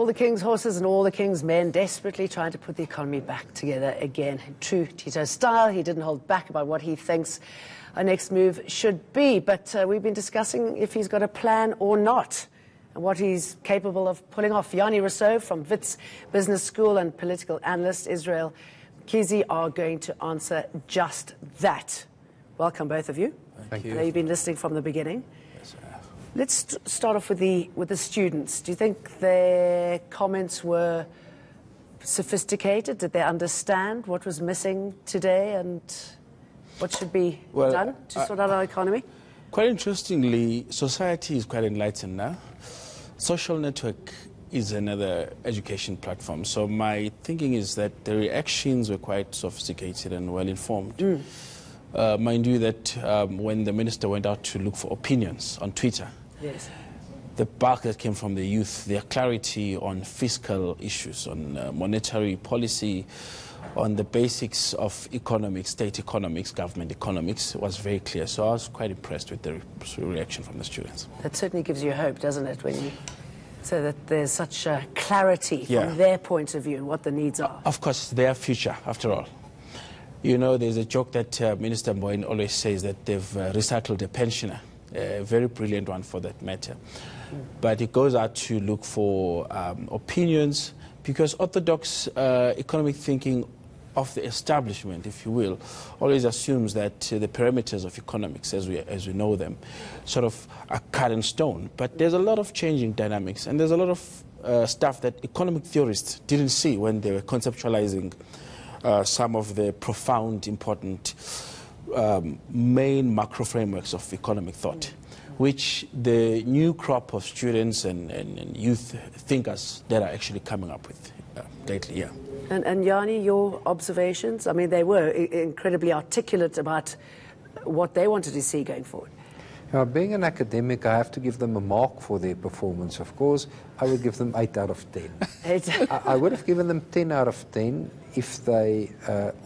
the king's horses and all the king's men desperately trying to put the economy back together again. In true Tito style, he didn't hold back about what he thinks our next move should be. But we've been discussing if he's got a plan or not and what he's capable of pulling off. Jannie Rossouw from Wits Business School and political analyst Israel Mkhize are going to answer just that. Welcome, both of you. Thank you. I know you've been listening from the beginning. Yes, I have. Let's start off with the students. Do you think their comments were sophisticated? Did they understand what was missing today and what should be done to sort out our economy? Quite interestingly, society is quite enlightened now. Social network is another education platform. So my thinking is that the reactions were quite sophisticated and well-informed. Mind you that when the minister went out to look for opinions on Twitter, yes, the bulk that came from the youth, their clarity on fiscal issues, on monetary policy, on the basics of economics, state economics, government economics, was very clear. So I was quite impressed with the reaction from the students. That certainly gives you hope, doesn't it, when you say that there's such clarity from their point of view and what the needs are. Of course, it's their future, after all. You know, there's a joke that Minister Mboweni always says that they've recycled a pensioner, a very brilliant one for that matter. But it goes out to look for opinions, because orthodox economic thinking of the establishment, if you will, always assumes that the parameters of economics, as we know them, sort of are cut in stone. But there's a lot of changing dynamics, and there's a lot of stuff that economic theorists didn't see when they were conceptualizing some of the profound, important main macro frameworks of economic thought, which the new crop of students and youth thinkers that are actually coming up with lately, yeah. And Jannie, your observations? I mean, they were incredibly articulate about what they wanted to see going forward. Now, being an academic, I have to give them a mark for their performance. Of course, I would give them 8 out of 10. I would have given them 10 out of 10 if they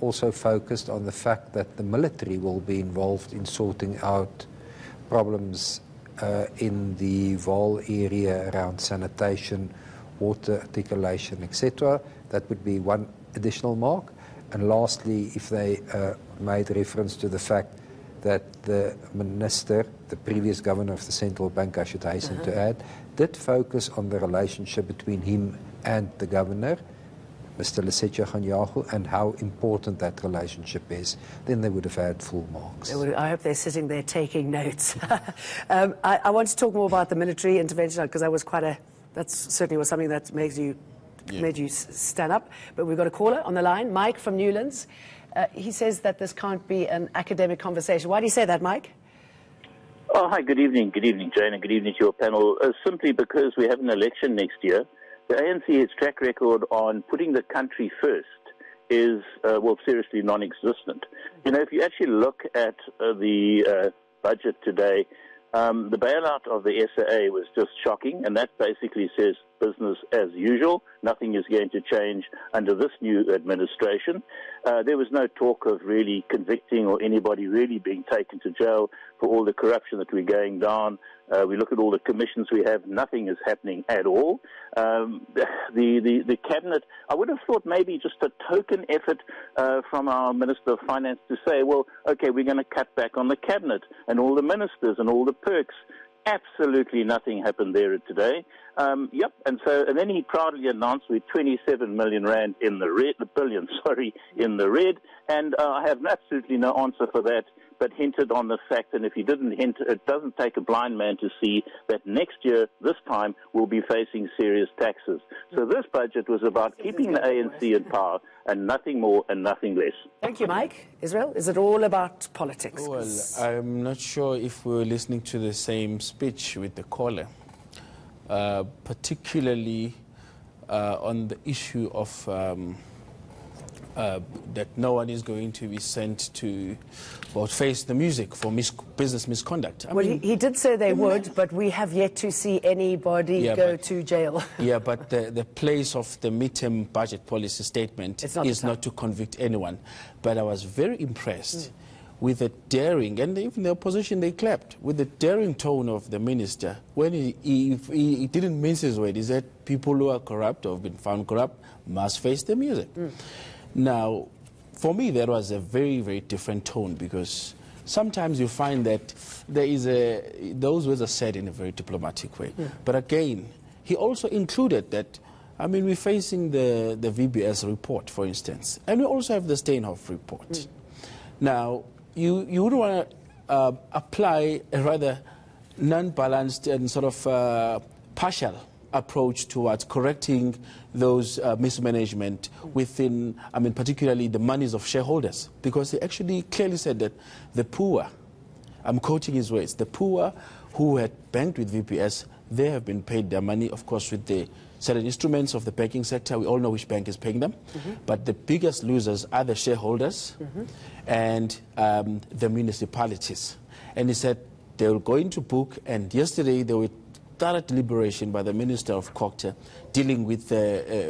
also focused on the fact that the military will be involved in sorting out problems in the Vaal area around sanitation, water articulation, etc. That would be one additional mark. And lastly, if they made reference to the fact that the minister, the previous governor of the central bank, I should hasten to add, did focus on the relationship between him and the governor, Mr. Lesetja Ganyago, and how important that relationship is, then they would have had full marks. I hope they're sitting there taking notes. I want to talk more about the military intervention, because that certainly was something that made you stand up. But we've got a caller on the line, Mike from Newlands. He says that this can't be an academic conversation. Why do you say that, Mike? Oh, hi, good evening. Good evening, Jane, and good evening to your panel. Simply because we have an election next year. The ANC's track record on putting the country first is, well, seriously non-existent. You know, if you actually look at the budget today, the bailout of the SAA was just shocking, and that basically says business as usual. Nothing is going to change under this new administration. There was no talk of really convicting or anybody really being taken to jail for all the corruption that we're going down. We look at all the commissions we have, nothing is happening at all. The cabinet, I would have thought maybe just a token effort from our Minister of Finance to say, well, okay, we're going to cut back on the cabinet and all the ministers and all the perks. Absolutely nothing happened there today. And then he proudly announced we're 27 million rand in the red, in the red, and I have absolutely no answer for that, but hinted on the fact, and if he didn't hint, it doesn't take a blind man to see that next year, this time, we'll be facing serious taxes. So this budget was about keeping the ANC in power, and nothing more and nothing less. Thank you, Mike. Israel, is it all about politics? Well, I'm not sure if we were listening to the same speech with the caller, particularly on the issue of that no one is going to be sent to face the music for business misconduct. Well, he did say they would, but we have yet to see anybody go to jail. Yeah, but the place of the midterm budget policy statement is not to convict anyone. But I was very impressed with the daring, and even the opposition, they clapped, with the daring tone of the minister when he didn't mince his word. He said people who are corrupt or have been found corrupt must face the music. Now, for me, that was a very, very different tone, because sometimes you find that there is those words are said in a very diplomatic way. But again, he also included that, I mean, we're facing the VBS report, for instance, and we also have the Steinhoff report. Now, you would want to apply a rather non-balanced and sort of partial approach towards correcting those mismanagement within, I mean, particularly the monies of shareholders, because he actually clearly said that the poor, I'm quoting his words, the poor who had banked with VPS, they have been paid their money, of course, with the certain instruments of the banking sector. We all know which bank is paying them. But the biggest losers are the shareholders and the municipalities. And he said they will go into book, and yesterday they were thorough deliberation by the Minister of Culture dealing with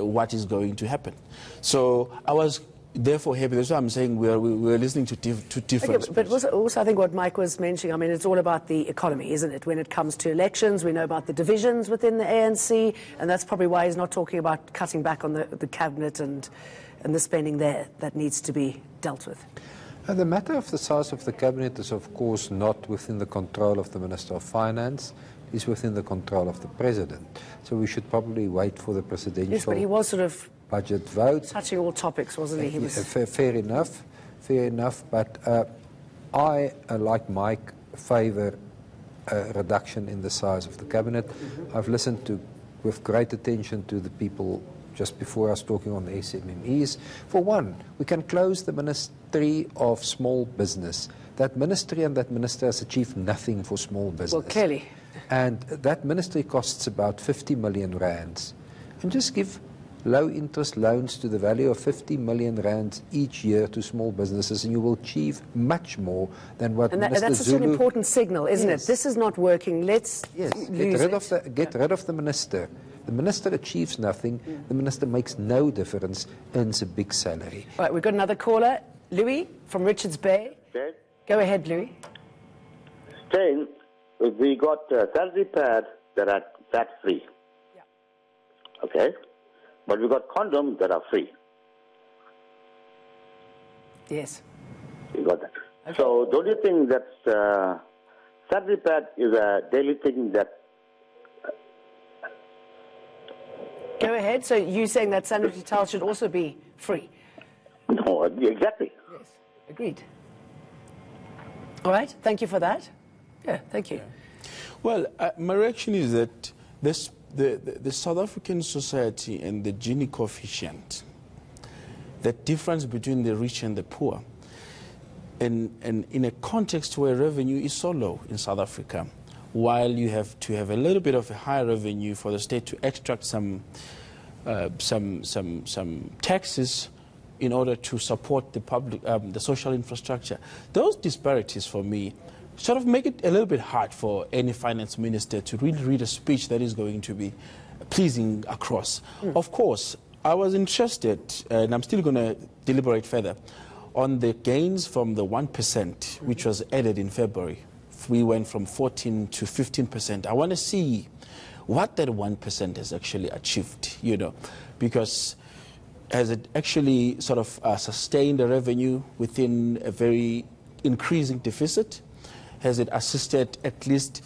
what is going to happen. So I was therefore happy. That's why I'm saying we're listening to different. Okay, but also I think what Mike was mentioning, I mean, it's all about the economy, isn't it? When it comes to elections, we know about the divisions within the ANC, and that's probably why he's not talking about cutting back on the cabinet and the spending there that needs to be dealt with. The matter of the size of the cabinet is, of course, not within the control of the Minister of Finance. It's within the control of the President. So we should probably wait for the presidential... Yes, but he was sort of budget vote. Touching all topics, wasn't he? He was... Fair enough. But I, like Mike, favour a reduction in the size of the cabinet. I've listened with great attention to the people just before us talking on the SMMEs. For one, we can close the Ministry of Small Business. That ministry and that minister has achieved nothing for small business. Well, clearly. And that ministry costs about 50 million rands. And just give low-interest loans to the value of 50 million rands each year to small businesses, and you will achieve much more than what Minister Zulu... That's an important signal, isn't it? This is not working. Let's get rid of the minister. The minister achieves nothing. The minister makes no difference, earns a big salary. All right, we've got another caller. Louis from Richards Bay. Jane? Go ahead, Louis. Jane, we got salary pads that are VAT-free. Yeah. Okay? But we got condoms that are free. Yes. You got that. Okay. So don't you think that salary pad is a daily thing that... Go ahead. So you're saying that sanitary towels should also be free? No, exactly. Yes. Agreed. All right. Thank you for that. Yeah, thank you. Well, my reaction is that the South African society and the Gini coefficient, the difference between the rich and the poor, and in a context where revenue is so low in South Africa, while you have to have a little bit of a higher revenue for the state to extract some taxes in order to support the public, the social infrastructure. Those disparities, for me, sort of make it a little bit hard for any finance minister to really read a speech that is going to be pleasing across. Of course, I was interested, and I'm still going to deliberate further, on the gains from the 1%, which was added in February. We went from 14 to 15%. I want to see what that 1% has actually achieved, you know, because has it actually sort of sustained the revenue within a very increasing deficit? Has it assisted at least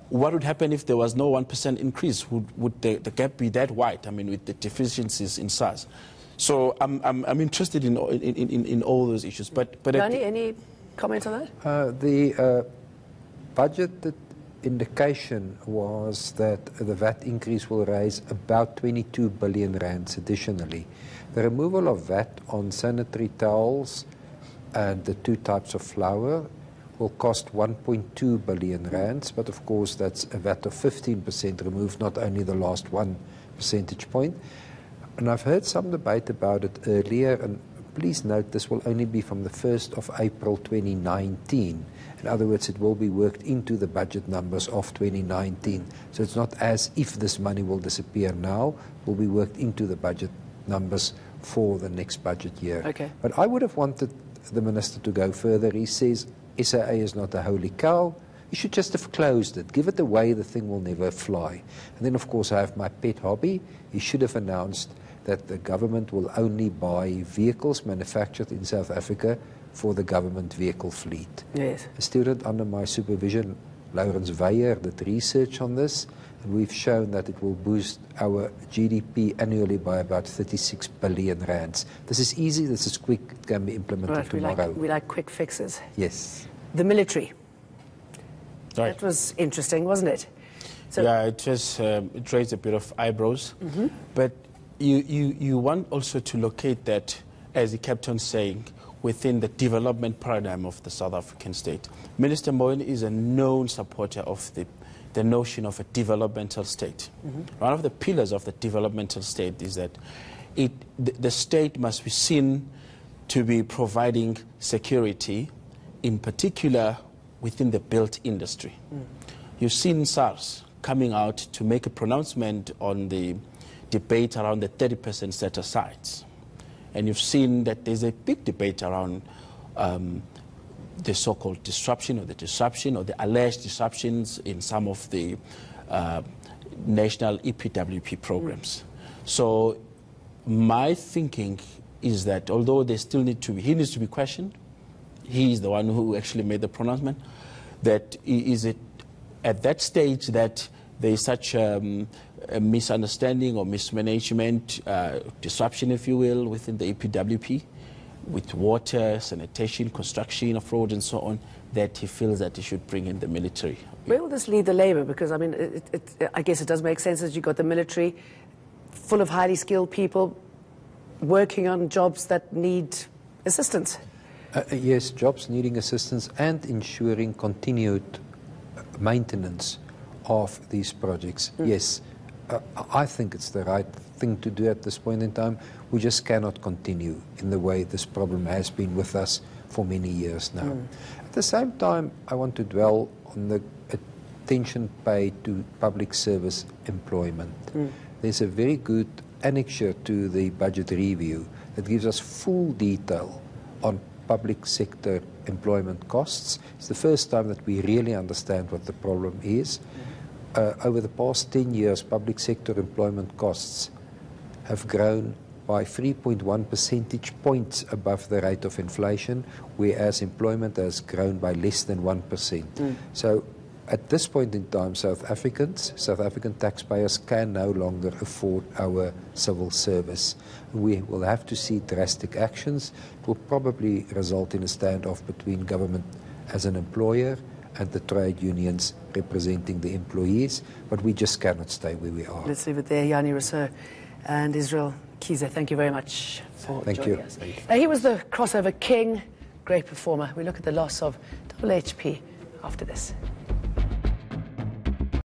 what would happen if there was no 1% increase? Would the gap be that wide? I mean, with the deficiencies in SARS. So I'm interested in all those issues. But Jannie, any comment on that? The budget indication was that the VAT increase will raise about 22 billion rands additionally. The removal of VAT on sanitary towels and the two types of flour will cost 1.2 billion rands, but of course that's a VAT of 15% removed, not only the last 1 percentage point. And I've heard some debate about it earlier, and please note this will only be from the 1st of April 2019. In other words, it will be worked into the budget numbers of 2019. So it's not as if this money will disappear now, it will be worked into the budget numbers for the next budget year. Okay. But I would have wanted the minister to go further. He says SAA is not a holy cow. You should just have closed it. Give it away, the thing will never fly. And then, of course, I have my pet hobby. He should have announced that the government will only buy vehicles manufactured in South Africa for the government vehicle fleet. Yes. A student under my supervision, Lawrence Weyer, did research on this, and we've shown that it will boost our GDP annually by about 36 billion rands. This is easy, this is quick, it can be implemented tomorrow. We like quick fixes. Yes. The military. Right. That was interesting, wasn't it? So yeah, it raised a bit of eyebrows. But you want also to locate that, as he kept on saying, within the development paradigm of the South African state. Minister Moyne is a known supporter of the notion of a developmental state. One of the pillars of the developmental state is that the state must be seen to be providing security, in particular within the built industry. You've seen SARS coming out to make a pronouncement on the debate around the 30% set-asides. And you've seen that there's a big debate around the so-called disruption or the alleged disruptions in some of the national EPWP programs. So my thinking is that although they still need to be, he needs to be questioned. He is the one who actually made the pronouncement. That is it at that stage that there is such a misunderstanding or mismanagement, disruption, if you will, within the EPWP, with water, sanitation, construction of roads and so on, that he feels that he should bring in the military. where will this lead the Labour? Because, I mean, I guess it does make sense that you've got the military full of highly skilled people working on jobs that need assistance. Yes, jobs needing assistance and ensuring continued maintenance of these projects. Yes, I think it's the right thing to do at this point in time. We just cannot continue in the way this problem has been with us for many years now. At the same time, I want to dwell on the attention paid to public service employment. There's a very good annexure to the budget review that gives us full detail on public sector employment costs. It's the first time that we really understand what the problem is. Over the past 10 years, public sector employment costs have grown by 3.1 percentage points above the rate of inflation, whereas employment has grown by less than 1%. So at this point in time, South African taxpayers can no longer afford our civil service. We will have to see drastic actions. It will probably result in a standoff between government as an employer and the trade unions representing the employees, but we just cannot stay where we are. Let's leave it there. Jannie Rossouw and Israel Mkhize, thank you very much for joining us. He was the crossover king, great performer. We look at the loss of Double HP after this.